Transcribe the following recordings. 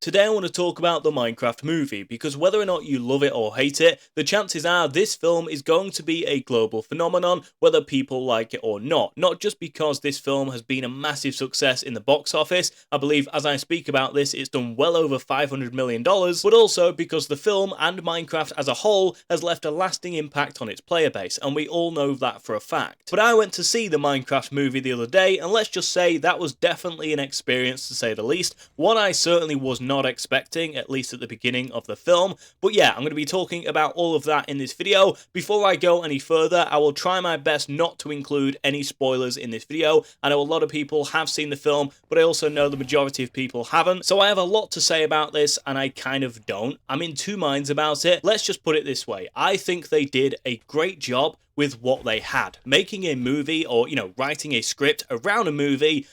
Today I want to talk about the Minecraft movie, because whether or not you love it or hate it, the chances are this film is going to be a global phenomenon, whether people like it or not. Not just because this film has been a massive success in the box office, I believe as I speak about this it's done well over $500 million, but also because the film and Minecraft as a whole has left a lasting impact on its player base, and we all know that for a fact. But I went to see the Minecraft movie the other day, and let's just say that was definitely an experience to say the least, one I certainly was not expecting, at least at the beginning of the film. But yeah, I'm going to be talking about all of that in this video. Before I go any further, I will try my best not to include any spoilers in this video. I know a lot of people have seen the film, but I also know the majority of people haven't, so I have a lot to say about this, and I kind of don't. I'm in two minds about it. Let's just put it this way. I think they did a great job with what they had. Making a movie, or, writing a script around a movie,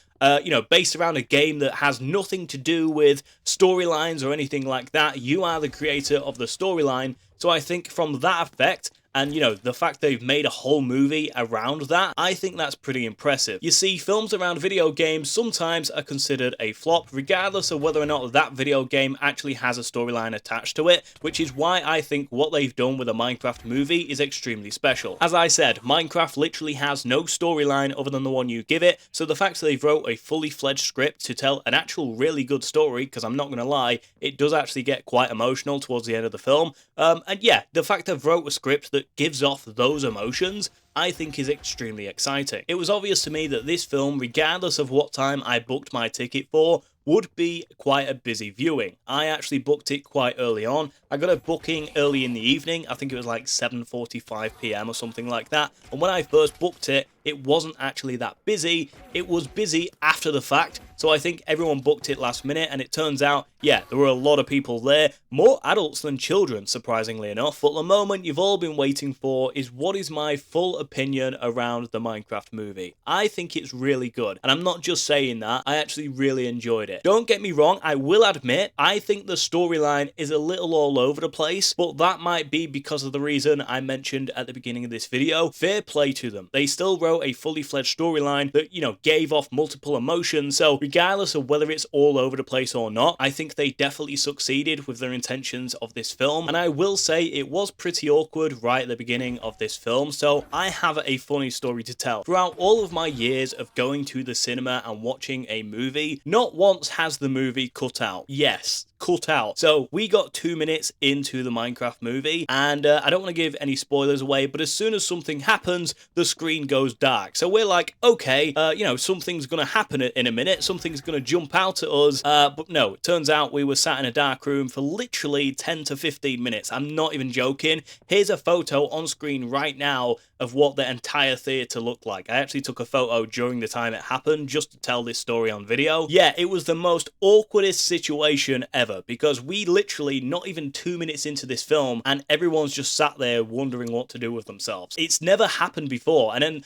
based around a game that has nothing to do with storylines or anything like that. You are the creator of the storyline. So I think from that effect, and, the fact they've made a whole movie around that, I think that's pretty impressive. You see, films around video games sometimes are considered a flop, regardless of whether or not that video game actually has a storyline attached to it, which is why I think what they've done with a Minecraft movie is extremely special. As I said, Minecraft literally has no storyline other than the one you give it, so the fact that they've wrote a fully fledged script to tell an actual really good story, because I'm not going to lie, it does actually get quite emotional towards the end of the film, and yeah, the fact they've wrote a script that gives off those emotions, I think is extremely exciting. It was obvious to me that this film, regardless of what time I booked my ticket for, would be quite a busy viewing. I actually booked it quite early on. I got a booking early in the evening. I think it was like 7:45 p.m. or something like that. And when I first booked it, it wasn't actually that busy. It was busy after the fact. So I think everyone booked it last minute, and it turns out, yeah, there were a lot of people there, more adults than children, surprisingly enough. But the moment you've all been waiting for is, what is my full opinion around the Minecraft movie? I think it's really good, and I'm not just saying that, I actually really enjoyed it. Don't get me wrong, I will admit, I think the storyline is a little all over the place, but that might be because of the reason I mentioned at the beginning of this video. Fair play to them. They still wrote a fully fledged storyline that, gave off multiple emotions, so regardless of whether it's all over the place or not, I think they definitely succeeded with their intentions of this film. And I will say it was pretty awkward right at the beginning of this film, so I have a funny story to tell. Throughout all of my years of going to the cinema and watching a movie, not once has the movie cut out. Yes, cut out. So we got 2 minutes into the Minecraft movie, and I don't want to give any spoilers away, but as soon as something happens, the screen goes dark. So we're like, okay, something's gonna happen in a minute, something's gonna jump out at us, but no, it turns out we were sat in a dark room for literally 10 to 15 minutes. I'm not even joking. Here's a photo on screen right now of what the entire theatre looked like. I actually took a photo during the time it happened just to tell this story on video. Yeah, it was the most awkwardest situation ever, because we literally not even 2 minutes into this film and everyone's just sat there wondering what to do with themselves. It's never happened before. And then,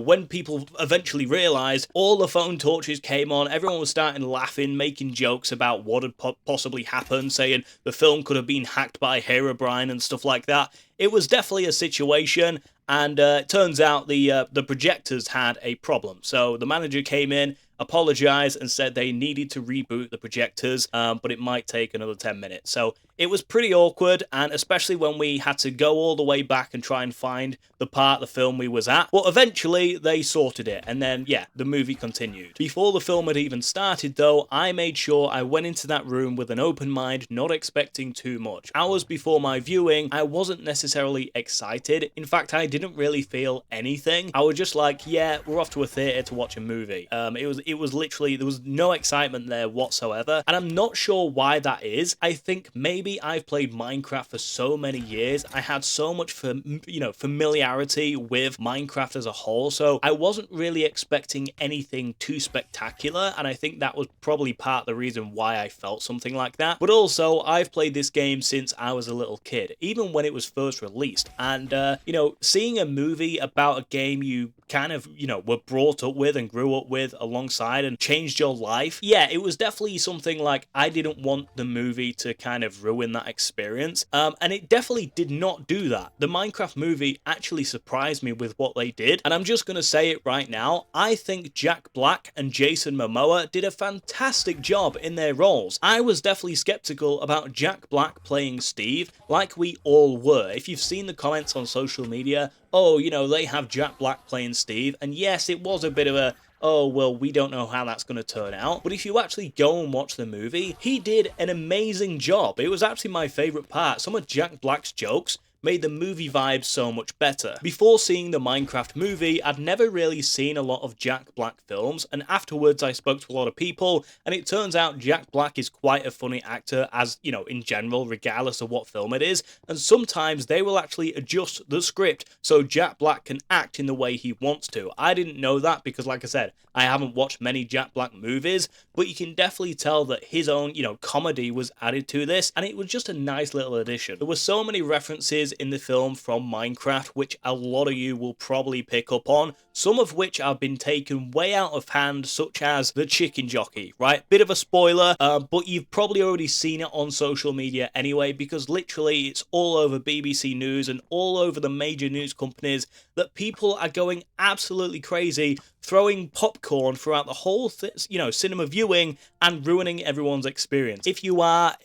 when people eventually realised, all the phone torches came on, everyone was starting laughing, making jokes about what had possibly happened, saying the film could have been hacked by Herobrine and stuff like that. It was definitely a situation, and it turns out the projectors had a problem. So the manager came in, apologized, and said they needed to reboot the projectors, but it might take another 10 minutes. So it was pretty awkward, and especially when we had to go all the way back and try and find the part of the film we was at. But eventually they sorted it, and then, yeah, the movie continued. Before the film had even started, though, I made sure I went into that room with an open mind, not expecting too much. Hours before my viewing, I wasn't necessarily excited. In fact, I didn't really feel anything. I was just like, yeah, we're off to a theatre to watch a movie. It was literally, there was no excitement there whatsoever, and I'm not sure why that is. I think maybe I've played Minecraft for so many years, I had so much familiarity with Minecraft as a whole, so I wasn't really expecting anything too spectacular, and I think that was probably part of the reason why I felt something like that. But also, I've played this game since I was a little kid, even when it was first released, and seeing a movie about a game you kind of, were brought up with and grew up with alongside and changed your life, yeah, it was definitely something like I didn't want the movie to kind of ruin ruin that experience. And it definitely did not do that. The Minecraft movie actually surprised me with what they did, and I'm just going to say it right now. I think Jack Black and Jason Momoa did a fantastic job in their roles. I was definitely skeptical about Jack Black playing Steve, like we all were. If you've seen the comments on social media, oh, you know, they have Jack Black playing Steve, and yes, it was a bit of a, oh, well, we don't know how that's going to turn out. But if you actually go and watch the movie, he did an amazing job. It was actually my favourite part. Some of Jack Black's jokes made the movie vibe so much better. Before seeing the Minecraft movie, I'd never really seen a lot of Jack Black films, and afterwards I spoke to a lot of people, and it turns out Jack Black is quite a funny actor, as, you know, in general, regardless of what film it is, and sometimes they will actually adjust the script so Jack Black can act in the way he wants to. I didn't know that because, like I said, I haven't watched many Jack Black movies, but you can definitely tell that his own, you know, comedy was added to this, and it was just a nice little addition. There were so many references in the film from Minecraft, which a lot of you will probably pick up on, some of which have been taken way out of hand, such as the chicken jockey, right? Bit of a spoiler, but you've probably already seen it on social media anyway, because literally it's all over BBC News and all over the major news companies that people are going absolutely crazy, throwing popcorn throughout the whole cinema viewing and ruining everyone's experience. If you are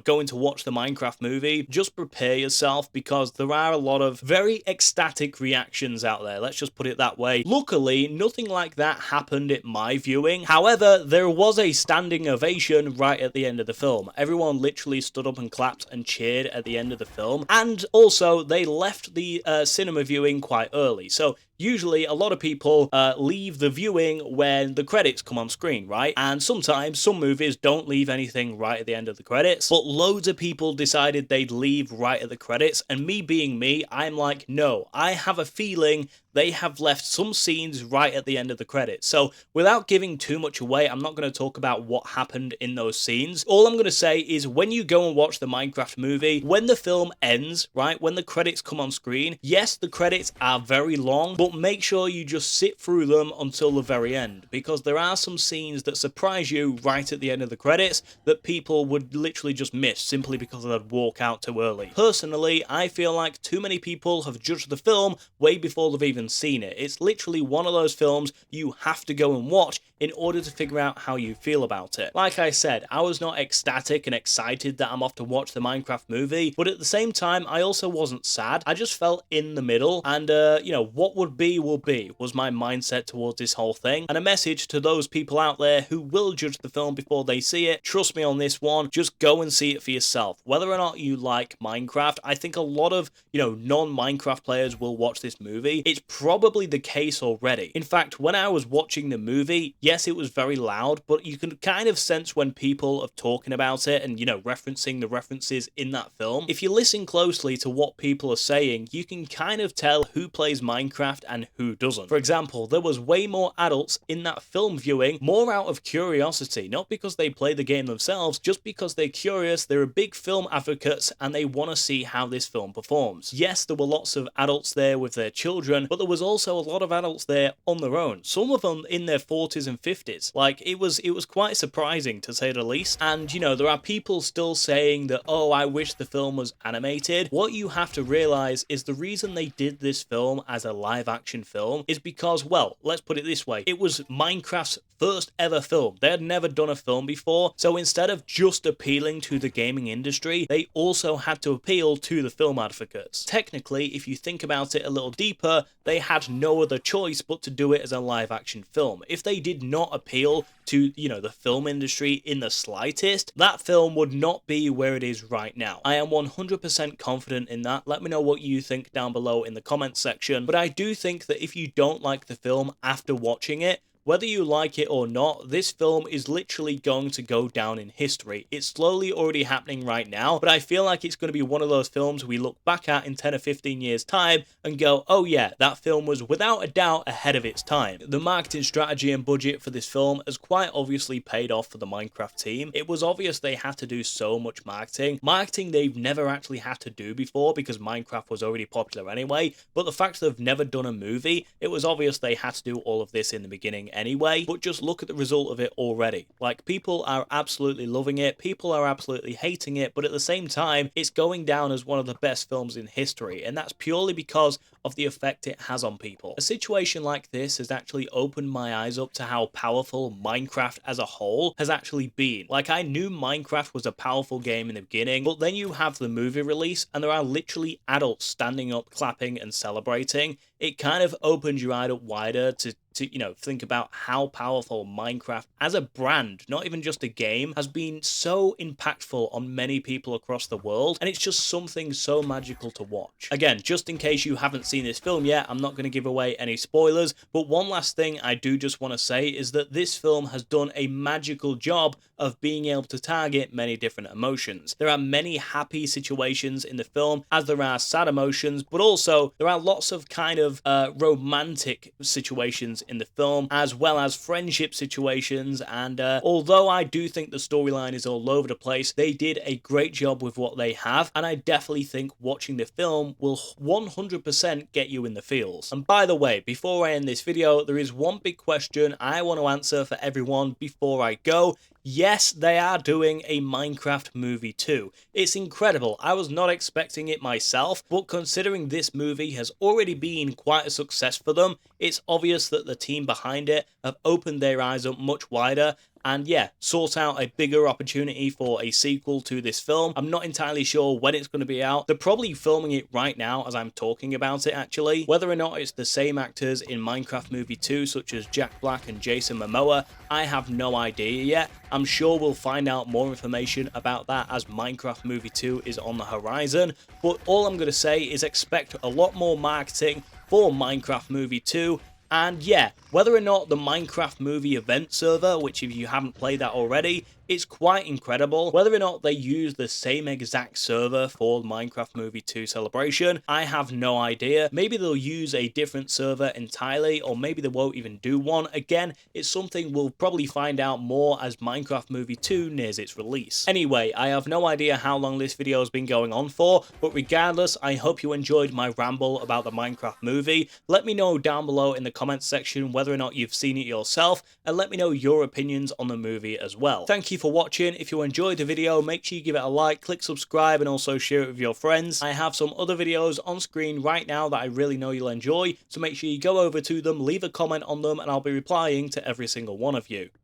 going to watch the Minecraft movie, just prepare yourself, because there are a lot of very ecstatic reactions out there, let's just put it that way. Luckily, nothing like that happened at my viewing. However, there was a standing ovation right at the end of the film. Everyone literally stood up and clapped and cheered at the end of the film, and also they left the cinema viewing quite early. So usually a lot of people leave the viewing when the credits come on screen, right? And sometimes some movies don't leave anything right at the end of the credits, but loads of people decided they'd leave right at the credits, and me being me, I'm like, no, I have a feeling they have left some scenes right at the end of the credits. So without giving too much away, I'm not going to talk about what happened in those scenes. All I'm going to say is when you go and watch the Minecraft movie, when the film ends, right, when the credits come on screen, yes, the credits are very long, but make sure you just sit through them until the very end, because there are some scenes that surprise you right at the end of the credits that people would literally just miss simply because they'd walk out too early. Personally, I feel like too many people have judged the film way before they've even seen it. It's literally one of those films you have to go and watch in order to figure out how you feel about it. Like I said, I was not ecstatic and excited that I'm off to watch the Minecraft movie, but at the same time, I also wasn't sad. I just felt in the middle, and what would be will be, was my mindset towards this whole thing. And a message to those people out there who will judge the film before they see it, trust me on this one, just go and see it for yourself. Whether or not you like Minecraft, I think a lot of, non-Minecraft players will watch this movie. It's probably the case already. In fact, when I was watching the movie, yes, it was very loud, but you can kind of sense when people are talking about it and, referencing the references in that film. If you listen closely to what people are saying, you can kind of tell who plays Minecraft and who doesn't. For example, there was way more adults in that film viewing, more out of curiosity, not because they play the game themselves, just because they're curious, they're big film advocates, and they want to see how this film performs. Yes, there were lots of adults there with their children, but there was also a lot of adults there on their own, some of them in their 40s and 50s. Like, it was quite surprising, to say the least. And, there are people still saying that, oh, I wish the film was animated. What you have to realize is the reason they did this film as a live action film is because, well, let's put it this way, it was Minecraft's first ever film. They had never done a film before, so instead of just appealing to the gaming industry, they also had to appeal to the film advocates. Technically, if you think about it a little deeper, they had no other choice but to do it as a live action film. If they did not appeal to, the film industry in the slightest, that film would not be where it is right now. I am 100% confident in that. Let me know what you think down below in the comments section. But I do think that if you don't like the film after watching it, whether you like it or not, this film is literally going to go down in history. It's slowly already happening right now, but I feel like it's going to be one of those films we look back at in 10 or 15 years time and go, oh yeah, that film was without a doubt ahead of its time. The marketing strategy and budget for this film has quite obviously paid off for the Minecraft team. It was obvious they had to do so much marketing they've never actually had to do before because Minecraft was already popular anyway, but the fact they've never done a movie, it was obvious they had to do all of this in the beginning anyway, but just look at the result of it already. Like, people are absolutely loving it, people are absolutely hating it, but at the same time, it's going down as one of the best films in history, and that's purely because of the effect it has on people. A situation like this has actually opened my eyes up to how powerful Minecraft as a whole has actually been. Like, I knew Minecraft was a powerful game in the beginning, but then you have the movie release and there are literally adults standing up, clapping and celebrating. It kind of opens your eye up wider to think about how powerful Minecraft as a brand, not even just a game, has been so impactful on many people across the world, and it's just something so magical to watch. Again, just in case you haven't seen this film yet, I'm not going to give away any spoilers, but one last thing I do just want to say is that this film has done a magical job of being able to target many different emotions. There are many happy situations in the film, as there are sad emotions, but also there are lots of kind of romantic situations in the film, as well as friendship situations, and although I do think the storyline is all over the place, they did a great job with what they have, and I definitely think watching the film will 100% get you in the feels. And by the way, before I end this video, there is one big question I want to answer for everyone before I go. Yes, they are doing a Minecraft movie too. It's incredible. I was not expecting it myself, but considering this movie has already been quite a success for them, it's obvious that the team behind it have opened their eyes up much wider and yeah, sort out a bigger opportunity for a sequel to this film. I'm not entirely sure when it's going to be out. They're probably filming it right now as I'm talking about it actually. Whether or not it's the same actors in Minecraft Movie 2 such as Jack Black and Jason Momoa, I have no idea yet. I'm sure we'll find out more information about that as Minecraft Movie 2 is on the horizon, but all I'm going to say is expect a lot more marketing for Minecraft Movie 2. And yeah, whether or not the Minecraft movie event server, which if you haven't played that already, it's quite incredible. Whether or not they use the same exact server for Minecraft Movie 2 Celebration, I have no idea. Maybe they'll use a different server entirely, or maybe they won't even do one. Again, it's something we'll probably find out more as Minecraft Movie 2 nears its release. Anyway, I have no idea how long this video has been going on for, but regardless, I hope you enjoyed my ramble about the Minecraft movie. Let me know down below in the comments section whether or not you've seen it yourself, and let me know your opinions on the movie as well. Thank you for watching. If you enjoyed the video, make sure you give it a like, click subscribe, and also share it with your friends. I have some other videos on screen right now that I really know you'll enjoy, so make sure you go over to them, leave a comment on them, and I'll be replying to every single one of you.